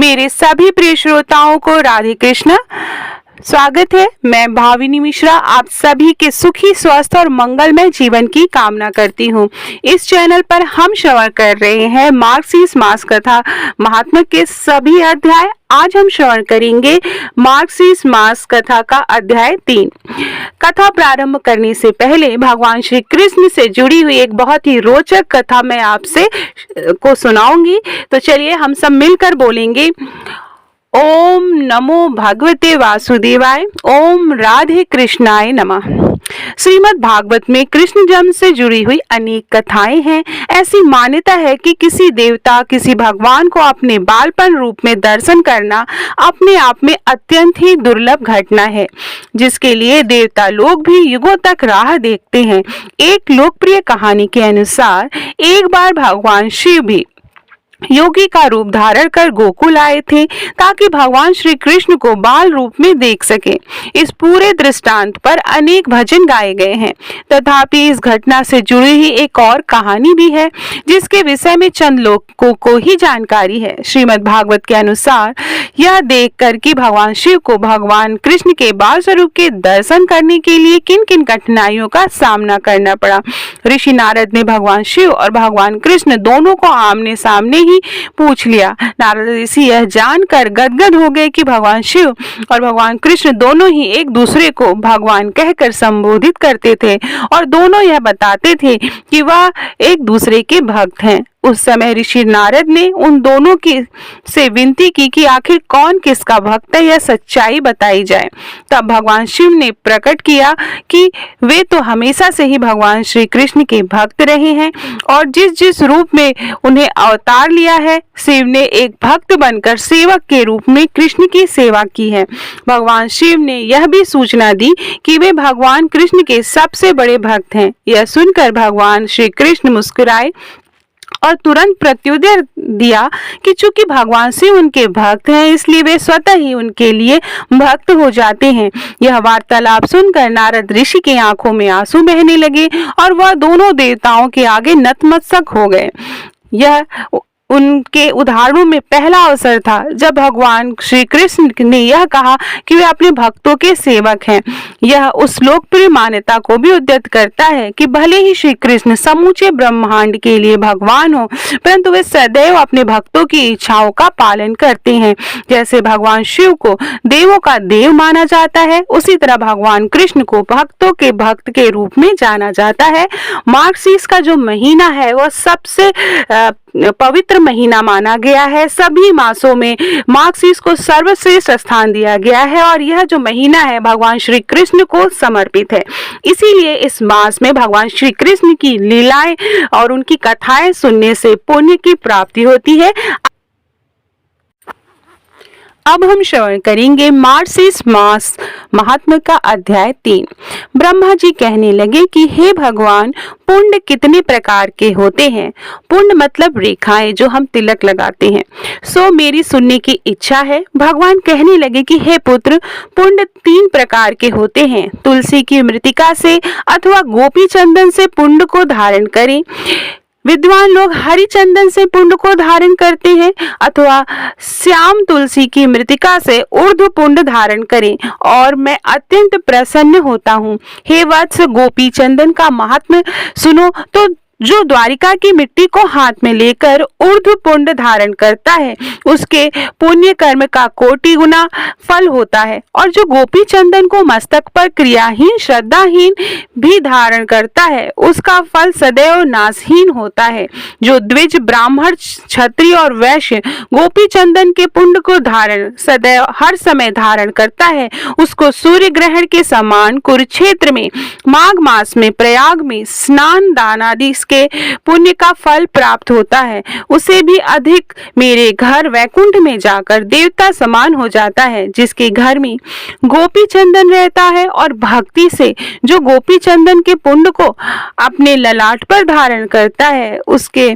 मेरे सभी प्रिय श्रोताओं को राधे कृष्ण। स्वागत है। मैं भाविनी मिश्रा आप सभी के सुखी, स्वस्थ और मंगलमय जीवन की कामना करती हूँ। इस चैनल पर हम श्रवण कर रहे हैं मार्गशीर्ष मास कथा महात्म्य के सभी अध्याय। आज हम श्रवण करेंगे मार्गशीर्ष मास कथा का अध्याय 3। कथा प्रारंभ करने से पहले भगवान श्री कृष्ण से जुड़ी हुई एक बहुत ही रोचक कथा मैं आपसे को सुनाऊंगी। तो चलिए हम सब मिलकर बोलेंगे। ओम नमो भगवते वासुदेवाय। ओम राधे कृष्णाय नमः। श्रीमद् भागवत में कृष्ण जन्म से जुड़ी हुई अनेक कथाएं हैं। ऐसी मान्यता है कि किसी देवता, किसी भगवान को अपने बालपन रूप में दर्शन करना अपने आप में अत्यंत ही दुर्लभ घटना है, जिसके लिए देवता लोग भी युगों तक राह देखते हैं। एक लोकप्रिय कहानी के अनुसार एक बार भगवान शिव भी योगी का रूप धारण कर गोकुल आए थे ताकि भगवान श्री कृष्ण को बाल रूप में देख सके। इस पूरे दृष्टांत पर अनेक भजन गाए गए हैं। तथापि इस घटना से जुड़ी ही एक और कहानी भी है जिसके विषय में चंद लोगों को ही जानकारी है। श्रीमद् भागवत के अनुसार यह देखकर कि भगवान शिव को भगवान कृष्ण के बाल स्वरूप के दर्शन करने के लिए किन किन कठिनाइयों का सामना करना पड़ा, ऋषि नारद ने भगवान शिव और भगवान कृष्ण दोनों को आमने सामने ही पूछ लिया। नारद ऋषि यह जानकर गदगद हो गए कि भगवान शिव और भगवान कृष्ण दोनों ही एक दूसरे को भगवान कहकर संबोधित करते थे और दोनों यह बताते थे कि वह एक दूसरे के भक्त हैं। उस समय ऋषि नारद ने उन दोनों की से विनती की कि आखिर कौन किसका भक्त है, यह सच्चाई बताई जाए। तब भगवान शिव ने प्रकट किया कि वे तो हमेशा से ही भगवान श्री कृष्ण के भक्त रहे हैं और जिस जिस रूप में उन्हें अवतार लिया है, शिव ने एक भक्त बनकर सेवक के रूप में कृष्ण की सेवा की है। भगवान शिव ने यह भी सूचना दी कि वे भगवान कृष्ण के सबसे बड़े भक्त हैं। यह सुनकर भगवान श्री कृष्ण मुस्कुराए और तुरंत प्रत्युत्तर दिया कि चूंकि भगवान शिव उनके भक्त हैं इसलिए वे स्वतः ही उनके लिए भक्त हो जाते हैं। यह वार्तालाप सुनकर नारद ऋषि की आंखों में आंसू बहने लगे और वह दोनों देवताओं के आगे नतमस्तक हो गए। यह उनके उदाहरणों में पहला अवसर था जब भगवान श्री कृष्ण ने यह कहा कि वे अपने भक्तों के सेवक हैं। यह उस लोकप्रिय मान्यता को भी उद्धृत करता है कि भले ही श्री कृष्ण समूचे ब्रह्मांड के लिए भगवान हो, परंतु वे सदैव अपने भक्तों की इच्छाओं का पालन करते हैं। जैसे भगवान शिव को देवों का देव माना जाता है, उसी तरह भगवान कृष्ण को भक्तों के भक्त के रूप में जाना जाता है। मार्गशीर्ष का जो महीना है वह सबसे पवित्र महीना माना गया है। सभी मासों में मार्गशीर्ष को सर्वश्रेष्ठ स्थान दिया गया है और यह जो महीना है भगवान श्री कृष्ण को समर्पित है। इसीलिए इस मास में भगवान श्री कृष्ण की लीलाएं और उनकी कथाएं सुनने से पुण्य की प्राप्ति होती है। अब हम श्रवण करेंगे मार्गशीर्ष मास महात्म्य का अध्याय 3। ब्रह्मा जी कहने लगे कि हे भगवान, पुण्य कितने प्रकार के होते हैं? पुण्य मतलब रेखाएं जो हम तिलक लगाते हैं। सो मेरी सुनने की इच्छा है। भगवान कहने लगे कि हे पुत्र, पुण्य 3 प्रकार के होते हैं। तुलसी की मृतिका से अथवा गोपी चंदन से पुण्य को धारण करें। विद्वान लोग हरि चंदन से पुण्य को धारण करते हैं अथवा श्याम तुलसी की मृतिका से ऊर्ध्व पुण्य धारण करें और मैं अत्यंत प्रसन्न होता हूँ। हे वत्स, गोपी चंदन का महात्म्य सुनो तो जो द्वारिका की मिट्टी को हाथ में लेकर ऊर्ध्व पुण्य धारण करता है उसके पुण्य कर्म का कोटि गुना फल होता है, और जो गोपी चंदन को मस्तक पर क्रियाहीन श्रद्धाहीन भी धारण करता है उसका फल सदैव नाशहीन होता है। जो द्विज ब्राह्मण क्षत्रिय और वैश्य गोपी चंदन के पुण्य को धारण सदैव हर समय धारण करता है उसको सूर्य ग्रहण के समान कुरुक्षेत्र में माघ मास में प्रयाग में स्नान दान आदि के पुण्य का फल प्राप्त होता है। उसे भी अधिक मेरे घर वैकुंठ में जाकर देवता समान हो जाता है। जिसके घर में गोपी चंदन रहता है और भक्ति से जो गोपी चंदन के पुण्य को अपने ललाट पर धारण करता है उसके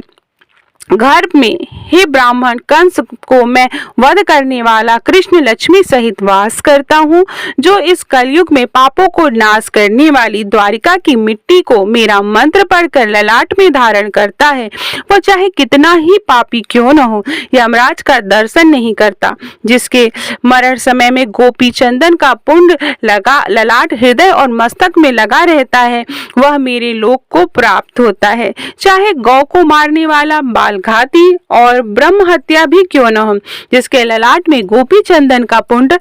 घर में हे ब्राह्मण कंस को मैं वध करने वाला कृष्ण लक्ष्मी सहित वास करता हूँ, जो इस कलयुग में पापों को नाश करने वाली द्वारिका की मिट्टी को मेरा मंत्र पढ़कर ललाट में धारण करता है, वो चाहे कितना ही पापी क्यों न हो, यमराज का दर्शन नहीं करता। जिसके मरण समय में गोपी चंदन का पुंड लगा ललाट हृदय और मस्तक में लगा रहता है, वह मेरे लोक को प्राप्त होता है। चाहे गौ को मारने वाला बालघाती और ब्रह्म हत्या भी क्यों न हो, जिसके ललाट में गोपी चंदन का पुंड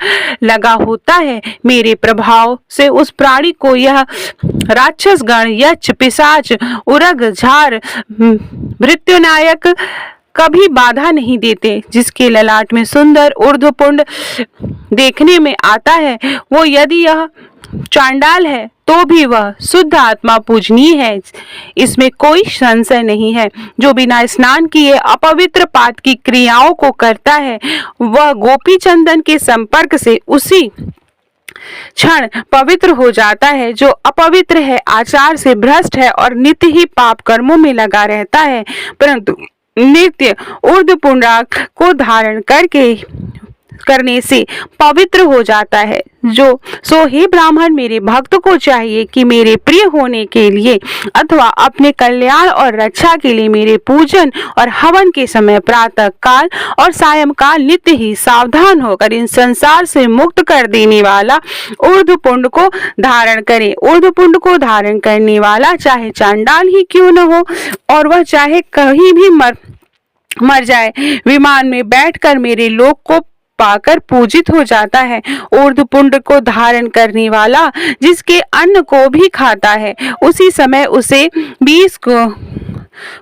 लगा होता है, मेरे प्रभाव से उस प्राणी को यह राक्षस गण, यक्ष, पिशाच, उरग, झार, मृत्युनायक कभी बाधा नहीं देते। जिसके ललाट में सुंदर ऊर्ध्वपुंड देखने में आता है, वो यदि यह चांडाल है तो भी वह शुद्ध आत्मा पूजनीय है, इसमें कोई संशय नहीं है। जो बिना स्नान किए अपवित्र पात की क्रियाओं को करता है, वह गोपी चंदन के संपर्क से उसी क्षण पवित्र हो जाता है। जो अपवित्र है, आचार से भ्रष्ट है और नित्य ही पाप कर्मों में लगा रहता है, परंतु नित्य ऊर्ध्वपुंडाक को धारण करने से पवित्र हो जाता है। सो हे ब्राह्मण, मेरे भक्त को चाहिए कि मेरे प्रिय होने के लिए अथवा अपने कल्याण और रक्षा के लिए मेरे पूजन और हवन के समय प्रातः काल और सायंकाल नित्य ही सावधान होकर इन संसार से मुक्त कर देने वाला ऊर्ध्वपुंड को धारण करे। ऊर्ध्वपुंड को धारण करने वाला चाहे चांडाल ही क्यों न हो, और वह चाहे कहीं भी मर जाए, विमान में बैठकर मेरे लोक को पाकर पूजित हो जाता है। ऊर्ध्वपुंड को धारण करने वाला जिसके अन्न को भी खाता है, उसी समय उसे 20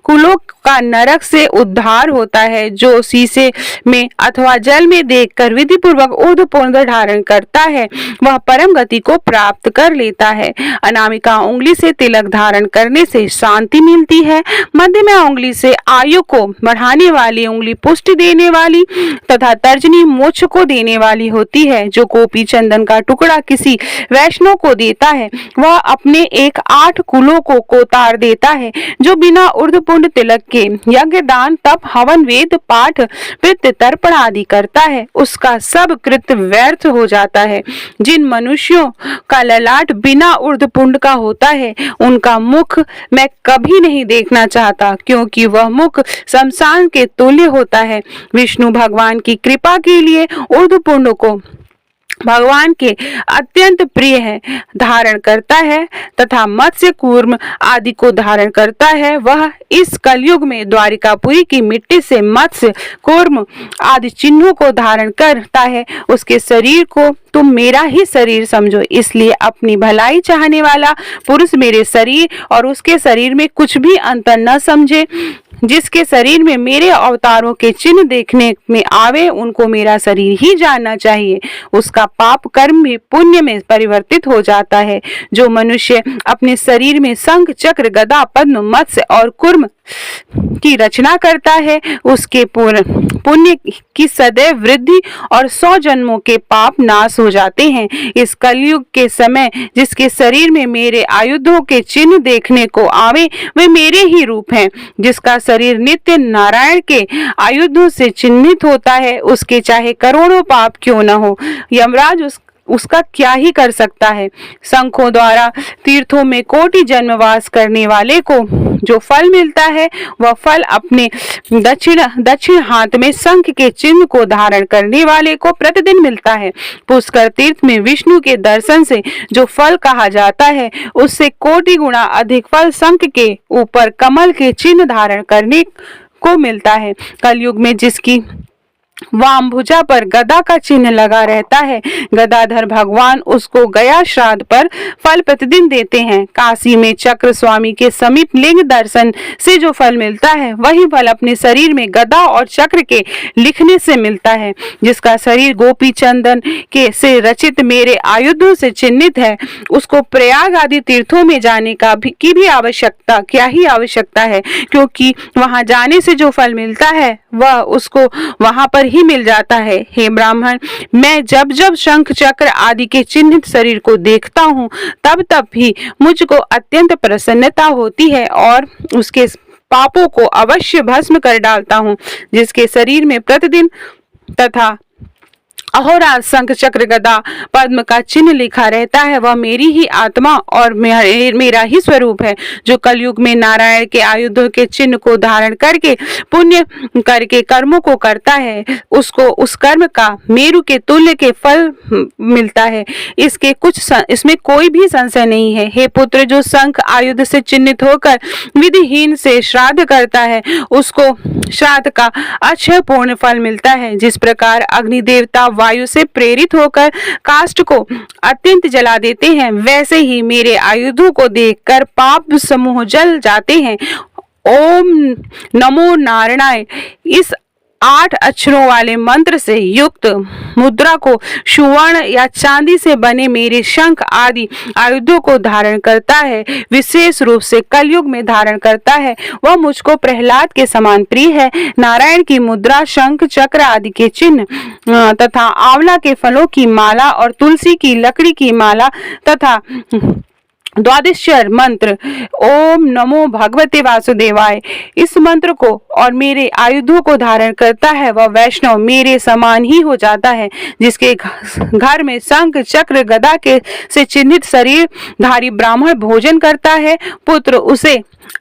कुलों का नरक से उद्धार होता है। जो शीशे में अथवा जल में देखकर विधि पूर्वक ऊर्ध्वपुंड धारण करता है, वह परम गति को प्राप्त कर लेता है। अनामिका उंगली से तिलक धारण करने से शांति मिलती है। मध्यमा उंगली से आयु को बढ़ाने वाली उंगली पुष्टि देने वाली तथा तर्जनी मोक्ष को देने वाली होती है। जो गोपी चंदन का टुकड़ा किसी वैष्णव को देता है, वह अपने एक 8 कुलों को कोतार देता है। जो बिना ऊर्ध्वपुंड तिलक के यज्ञ, दान, तप, हवन, वेद पाठ, पितृ तर्पण आदि करता है, उसका सब कृत्य व्यर्थ हो जाता है। जिन मनुष्यों का ललाट बिना ऊर्ध्वपुंड का होता है, उनका मुख मैं कभी नहीं देखना चाहता, क्योंकि वह मुख शमशान के तुल्य होता है। विष्णु भगवान की कृपा के लिए ऊर्ध्वपुंड को भगवान के अत्यंत प्रिय है, धारण करता है तथा मत्स्य, कूर्म आदि को धारण करता है। वह इस कलयुग में द्वारिकापुरी की मिट्टी से मत्स्य, कूर्म आदि चिन्हों को धारण करता है। उसके शरीर को तुम मेरा ही शरीर समझो, इसलिए अपनी भलाई चाहने वाला पुरुष मेरे शरीर और उसके शरीर में कुछ भी अंतर न समझे। जिसके शरीर में मेरे अवतारों के चिन्ह देखने में आवे, उनको मेरा शरीर ही जानना चाहिए। उसका पाप कर्म भी पुण्य में परिवर्तित हो जाता है। जो मनुष्य अपने शरीर में शंख, चक्र, गदा, पद्म, मत्स्य और कूर्म की रचना करता है, उसके पुण्य की सदैव वृद्धि और 100 जन्मों के पाप नाश हो जाते हैं। इस कलयुग के समय जिसके शरीर में मेरे आयुधों के चिन्ह देखने को आवे, वे मेरे ही रूप हैं। जिसका शरीर नित्य नारायण के आयुधों से चिन्हित होता है, उसके चाहे करोड़ों पाप क्यों न हो, यमराज उसका क्या ही कर सकता है। शंखों द्वारा तीर्थों में कोटि जन्मवास करने वाले को जो फल मिलता है, वह फल अपने दक्षिण हाथ में शंख के चिन्ह को धारण करने वाले को प्रतिदिन मिलता है। पुष्कर तीर्थ में विष्णु के दर्शन से जो फल कहा जाता है, उससे कोटि गुना अधिक फल शंख के ऊपर कमल के चिन्ह धारण करने को मिलता है। कलयुग में जिसकी वाम भुजा पर गदा का चिन्ह लगा रहता है, गदाधर भगवान उसको गया श्राद्ध पर फल प्रतिदिन देते हैं। काशी में चक्र स्वामी के समीप लिंग दर्शन से जो फल मिलता है, वही फल अपने शरीर में गदा और चक्र के लिखने से मिलता है। जिसका शरीर गोपी चंदन के से रचित मेरे आयुधों से चिन्हित है, उसको प्रयाग आदि तीर्थों में जाने की भी आवश्यकता क्या ही आवश्यकता है, क्योंकि वहां जाने से जो फल मिलता है वह उसको वहां पर ही मिल जाता है। हे ब्राह्मण, मैं जब जब शंख, चक्र आदि के चिन्हित शरीर को देखता हूँ, तब तब भी मुझको अत्यंत प्रसन्नता होती है और उसके पापों को अवश्य भस्म कर डालता हूँ। जिसके शरीर में प्रतिदिन तथा अहोरात्र शंख चक्र गदा पद्म का चिन्ह लिखा रहता है, वह मेरी ही आत्मा और मेरा ही स्वरूप है, जो कलयुग में नारायण के आयुधों के चिन्ह को धारण करके पुण्य करके कर्मों को करता है, उसको उस कर्म का मेरु के तुल्य के फल मिलता है। इसमें कोई भी संशय नहीं है। हे पुत्र, जो शंख आयुध से चिन्हित होकर विधिहीन से श्राद्ध करता है, उसको श्राद्ध का अक्षय पूर्ण फल मिलता है। जिस प्रकार अग्नि देवता वायु से प्रेरित होकर काष्ठ को अत्यंत जला देते हैं, वैसे ही मेरे आयुधों को देखकर पाप समूह जल जाते हैं। ओम नमो नारायणाय इस 8 अक्षरों वाले मंत्र से युक्त मुद्रा को सुवर्ण या चांदी से बने मेरे शंख आदि आयुधों को धारण करता है, विशेष रूप से कलयुग में धारण करता है, वह मुझको प्रहलाद के समान प्रिय है। नारायण की मुद्रा, शंख चक्र आदि के चिन्ह तथा आंवला के फलों की माला और तुलसी की लकड़ी की माला तथा द्वादशर मंत्र ओम नमो भगवते वासुदेवाय इस मंत्र को और मेरे आयुधों को धारण करता है, वह वैष्णव मेरे समान ही हो जाता है। जिसके घर में शंख चक्र गदा के से चिन्हित शरीर धारी ब्राह्मण भोजन करता है, पुत्र उसे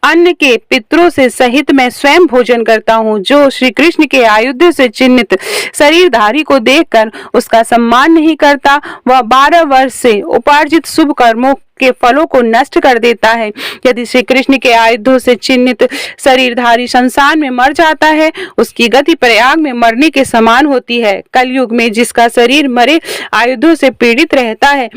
अन्न के पितरों से सहित मैं स्वयं भोजन करता हूँ। जो श्री कृष्ण के आयुध से चिन्हित शरीरधारी को देखकर उसका सम्मान नहीं करता, वह 12 वर्ष से उपार्जित शुभ कर्मों के फलों को नष्ट कर देता है। यदि श्री कृष्ण के आयुधों से चिन्हित शरीरधारी संसार में मर जाता है, उसकी गति प्रयाग में मरने के समान होती है। कलयुग में जिसका शरीर मरे आयुधों से पीड़ित रहता है,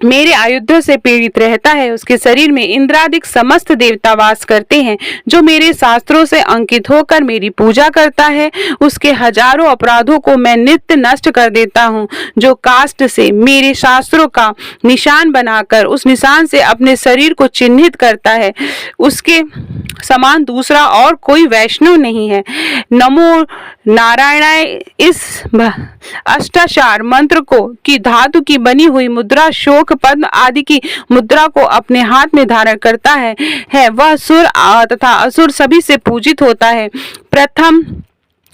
मेरे आयुधों से पीड़ित रहता है, उसके शरीर में इंद्रादिक समस्त देवता वास करते हैं। जो मेरे शास्त्रों से अंकित होकर मेरी पूजा करता है, उसके हजारों अपराधों को मैं नित्य नष्ट कर देता हूँ। जो काष्ठ से मेरे शास्त्रों का निशान बनाकर उस निशान से अपने शरीर को चिन्हित करता है, उसके समान दूसरा और कोई वैष्णव नहीं है। नमो नारायणाय इस अष्टाक्षर मंत्र को की धातु की बनी हुई मुद्रा, शोक पद्म आदि की मुद्रा को अपने हाथ में धारण करता है। वह सुर तथा असुर सभी से पूजित होता है। प्रथम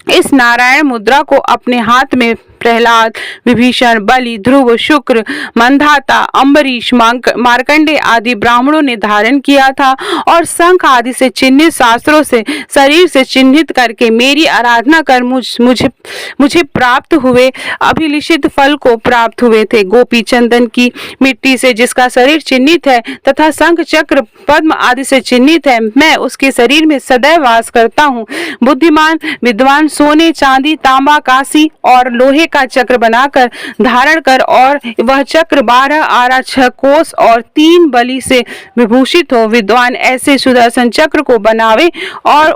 इस नारायण मुद्रा को अपने हाथ में प्रहलाद, विभीषण, बलि, ध्रुव, शुक्र, मंधाता, अम्बरीश, मार्कंडे आदि ब्राह्मणों ने धारण किया था और शंख आदि से चिन्हित शास्त्रों से शरीर से चिन्हित करके मेरी आराधना कर मुझे प्राप्त हुए अभिलिषित फल को प्राप्त हुए थे। गोपी चंदन की मिट्टी से जिसका शरीर चिन्हित है तथा शंख चक्र पद्म आदि से चिन्हित है, मैं उसके शरीर में सदैव वास करता हूँ। बुद्धिमान विद्वान सोने, चांदी, तांबा, कांसी और लोहे का चक्र बनाकर धारण कर और वह चक्र 12 आरा 6 कोस और 3 बलि से विभूषित हो। विद्वान ऐसे सुदर्शन चक्र को बनावे और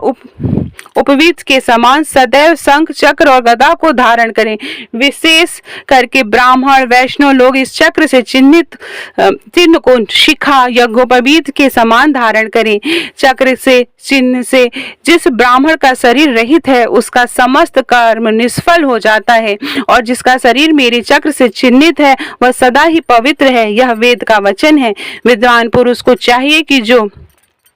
उपवीत के समान सदैव शंख चक्र और गदा को धारण करें। विशेष करके ब्राह्मण वैष्णव लोग इस चक्र से चिन्ह को शिखा यज्ञोपवीत के समान धारण करें। चक्र से चिन्ह से जिस ब्राह्मण का शरीर रहित है, उसका समस्त कर्म निष्फल हो जाता है और जिसका शरीर मेरे चक्र से चिन्हित है, वह सदा ही पवित्र है। यह वेद का वचन है। विद्वान पुरुष को चाहिए कि जो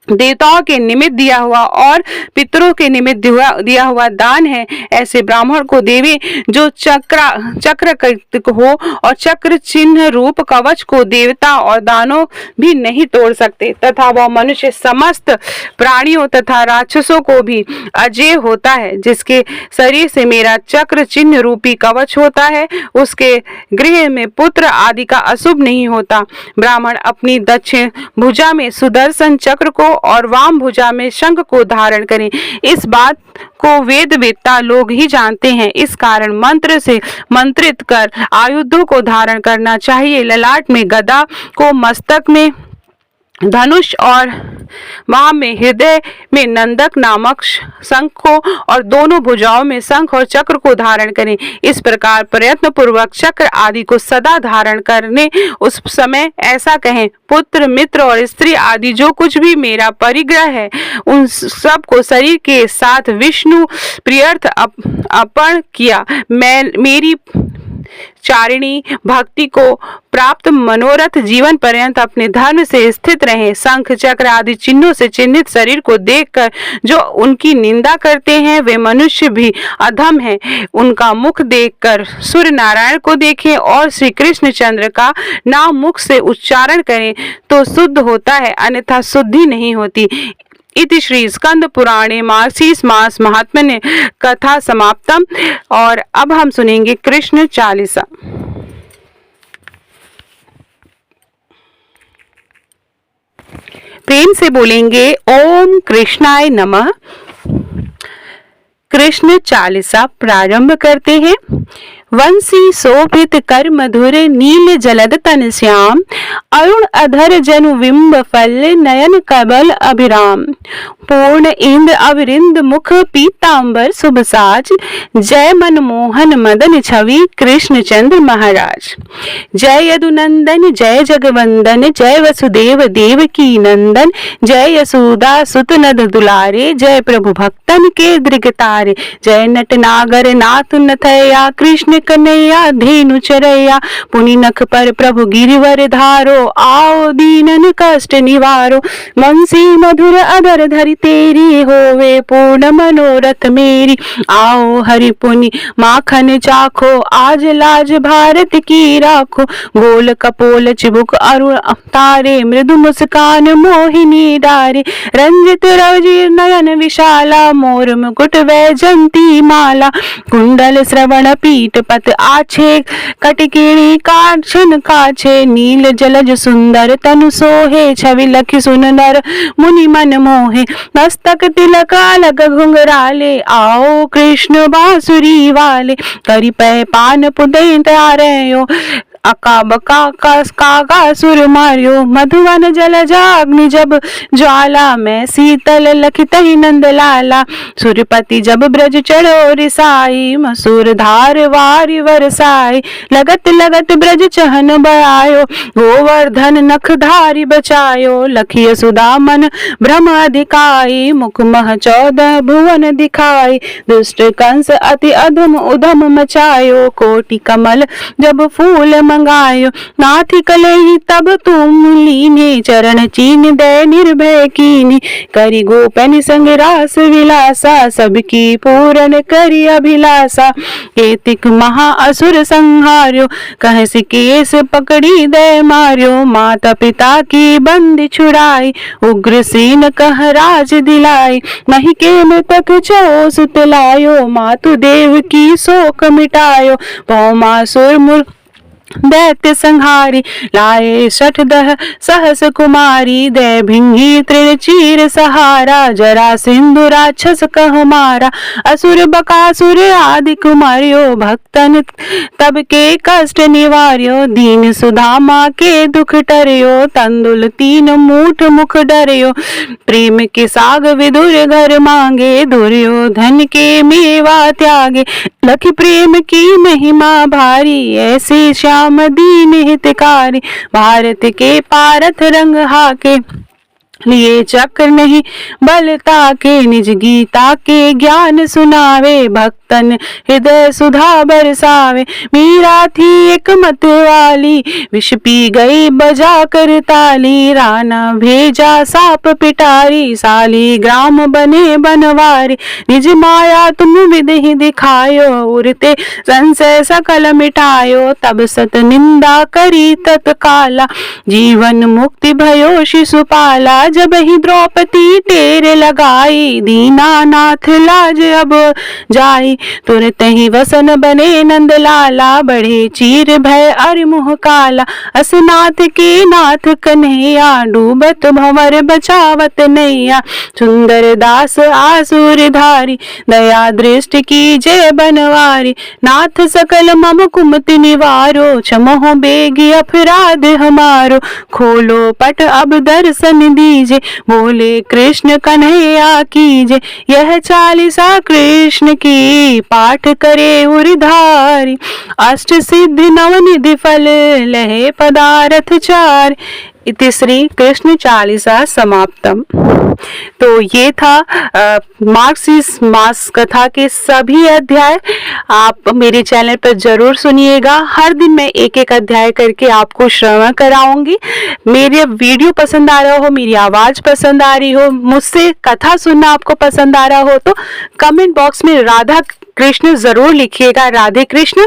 देवताओं के निमित्त दिया हुआ और पितरों के निमित्त दिया हुआ दान है, ऐसे ब्राह्मण को देवे। जो चक्र हो और चक्र चिन्ह रूप कवच को देवता और दानों भी नहीं तोड़ सकते, तथा वह मनुष्य समस्त प्राणियों तथा राक्षसों को भी अजेय होता है। जिसके शरीर से मेरा चक्र चिन्ह रूपी कवच होता है, उसके गृह में पुत्र आदि का अशुभ नहीं होता। ब्राह्मण अपनी दक्षिण भुजा में सुदर्शन चक्र को और वाम भुजा में शंख को धारण करें। इस बात को वेद वेत्ता लोग ही जानते हैं। इस कारण मंत्र से मंत्रित कर आयुधों को धारण करना चाहिए। ललाट में गदा को, मस्तक में धनुष और वाम में हृदय में नंदक नामक शंख को और दोनों भुजाओं में शंख और चक्र को धारण करें। इस प्रकार प्रयत्न पूर्वक चक्र आदि को सदा धारण करने उस समय ऐसा कहें, पुत्र मित्र और स्त्री आदि जो कुछ भी मेरा परिग्रह है, उन सब को शरीर के साथ विष्णु प्रियर्थ अर्पण किया। चारिणी भक्ति को प्राप्त मनोरथ जीवन पर्यंत अपने धर्म से स्थित रहे। शंख चक्र आदि चिन्हों से चिन्हित शरीर को देखकर जो उनकी निंदा करते हैं वे मनुष्य भी अधम हैं। उनका मुख देखकर सूर्य नारायण को देखें और श्री कृष्ण चंद्र का नाम मुख से उच्चारण करें तो शुद्ध होता है, अन्यथा शुद्धि नहीं होती। इति श्री स्कंद पुराणे मार्गशीर्ष मास महात्म्य कथा समाप्तम। और अब हम सुनेंगे कृष्ण चालीसा। प्रेम से बोलेंगे ओम कृष्णाय नमः। कृष्ण चालीसा प्रारंभ करते हैं। वंशी शोभित कर मधुर नील जलद तन श्याम, अरुण अधर जनु बिंब फल नयन कबल अभिराम। पूर्ण इंद्र अविरिंद मुख पीतांबर शुभ साज, जय मनमोहन मदन छवि कृष्ण चंद्र महाराज। जय यदुनंदन जय जगवंदन, जय वसुदेव देवकी नंदन, जय यशोदा सुत नद दुलारे, जय प्रभु भक्तन के दृगतारे। जय नट नागर नाथ नथया, कृष्ण कन्हैया धेनु चरैया। पुनि नख पर प्रभु गिरिवर धारो, आओ दीनन कष्ट निवारो। बंसी मधुर अधर धरि तेरी, होवे पूर्ण मनोरथ मेरी। आओ हरि पुनि माखन चाखो, आज लाज भारत की राखो। गोल कपोल चिबुक अरुण तारे, मृदु मुस्कान मोहिनी डारे। रंजित रवजीर नयन विशाला, मोर मुकुट वैजंती माला। कुंडल श्रवण पीठ पत आछे, कटकिणी कांचन काछे। नील जलज सुंदर तनु सोहे, छवि लखि सुनर मुनि मन मोहे। मस्तक तिलक अलग घुंघराले, आओ कृष्ण बांसुरी वाले। करि पै पान पुदै तारयो, अका बका कागा सुर मार्यो। मधुवन जल जाग्नि जब ज्वाला, में शीतल लखित नंद लाला। सूर्यपति जब ब्रज चढ़ो रिसाई, मसूर धार वारि वरसाई। लगत लगत ब्रज चहन बयायो, गोवर्धन नख धारी बचायो। लखिय सुदामन भ्रम अधिकाई, मुख मह 14 भुवन दिखाई। दुष्ट कंस अति अधम उधम मचायो, कोटि कमल जब फूल मंगायो। नाथि कलेहि तब तुम लीने, चरण चीन दे निर्भय कीनी। करि गोपन संग रास विलासा, सबकी पूरन करि अभिलाषा। केतिक महा असुर संहार्यो, कहसि केस पकड़ी दे मार्यो। माता पिता की बंदी छुड़ाई, उग्रसेन कह राज दिलाई। मही के मृतक चो सुत लायो, मातु देव की शोक मिटायो। भौमासुर मूर्ख दैत्य संहारी, लाए 68 सहस कुमारी। दे भिंगी तृण चीर सहारा, जरा सिंधु राक्षस कह मारा। असुर बकासुर आदि कुमारियो, भक्तन तब के कष्ट निवार्यो। दीन सुदामा के दुख टर्यो, तंदुल 3 मूठ मुख डर्यो। प्रेम के साग विदुर घर मांगे, दुर्योधन के मेवा त्यागे। लखि प्रेम की महिमा भारी, ऐसे श्याम दीन हितकारी। भारत के पारथ रंग हाके, लिए चक्र नहीं बलता के। निज गीता के ज्ञान सुनावे, भक्तन हृदय सुधा बरसावे। मीरा थी एक मत वाली, विष पी गई बजा कर ताली। राना भेजा साप पिटारी, साली ग्राम बने बनवारी। निज माया तुम विधि दिखायो, उरते संशय सकल मिटायो। तब सत निंदा करी तत्काला, जीवन मुक्ति भयो शिशुपाला। जब ही द्रौपदी टेर लगाई, दीनानाथ लाज अब जाई। तुरत ही वसन बने नंद लाला, बढ़े चीर भय अरिमुह काला। असनाथ के नाथ कन्हैया, डूबत भंवर बचावत नैया। सुंदर दास आसुर धारी, दया दृष्टि की जय बनवारी। नाथ सकल मम कुमति निवारो, क्षमहो बेगी अपराध हमारो। खोलो पट अब दर्शन दीजे, बोले कृष्ण कन्हैया कीजे। यह चालीसा कृष्ण की, पाठ करे उरिधारी। अष्ट सिद्धि नवनिधि फल, लहे पदारथ चार। इति श्री कृष्ण चालीसा समाप्तम। तो ये था मार्क्सिस मास कथा के सभी अध्याय। आप मेरे चैनल पर जरूर सुनिएगा। हर दिन मैं एक एक अध्याय करके आपको श्रवण कराऊंगी। मेरे वीडियो पसंद आ रहा हो, मेरी आवाज पसंद आ रही हो, मुझसे कथा सुनना आपको पसंद आ रहा हो तो कमेंट बॉक्स में राधा कृष्ण जरूर लिखिएगा, राधे कृष्ण,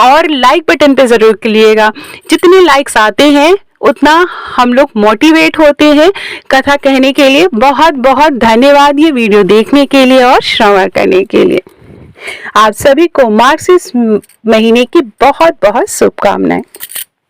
और लाइक बटन पे जरूर क्लिकिएगा। जितने लाइक्स आते हैं उतना हम लोग मोटिवेट होते हैं कथा कहने के लिए। बहुत बहुत धन्यवाद ये वीडियो देखने के लिए और श्रवण करने के लिए। आप सभी को मार्क्सिस महीने की बहुत बहुत शुभकामनाएं।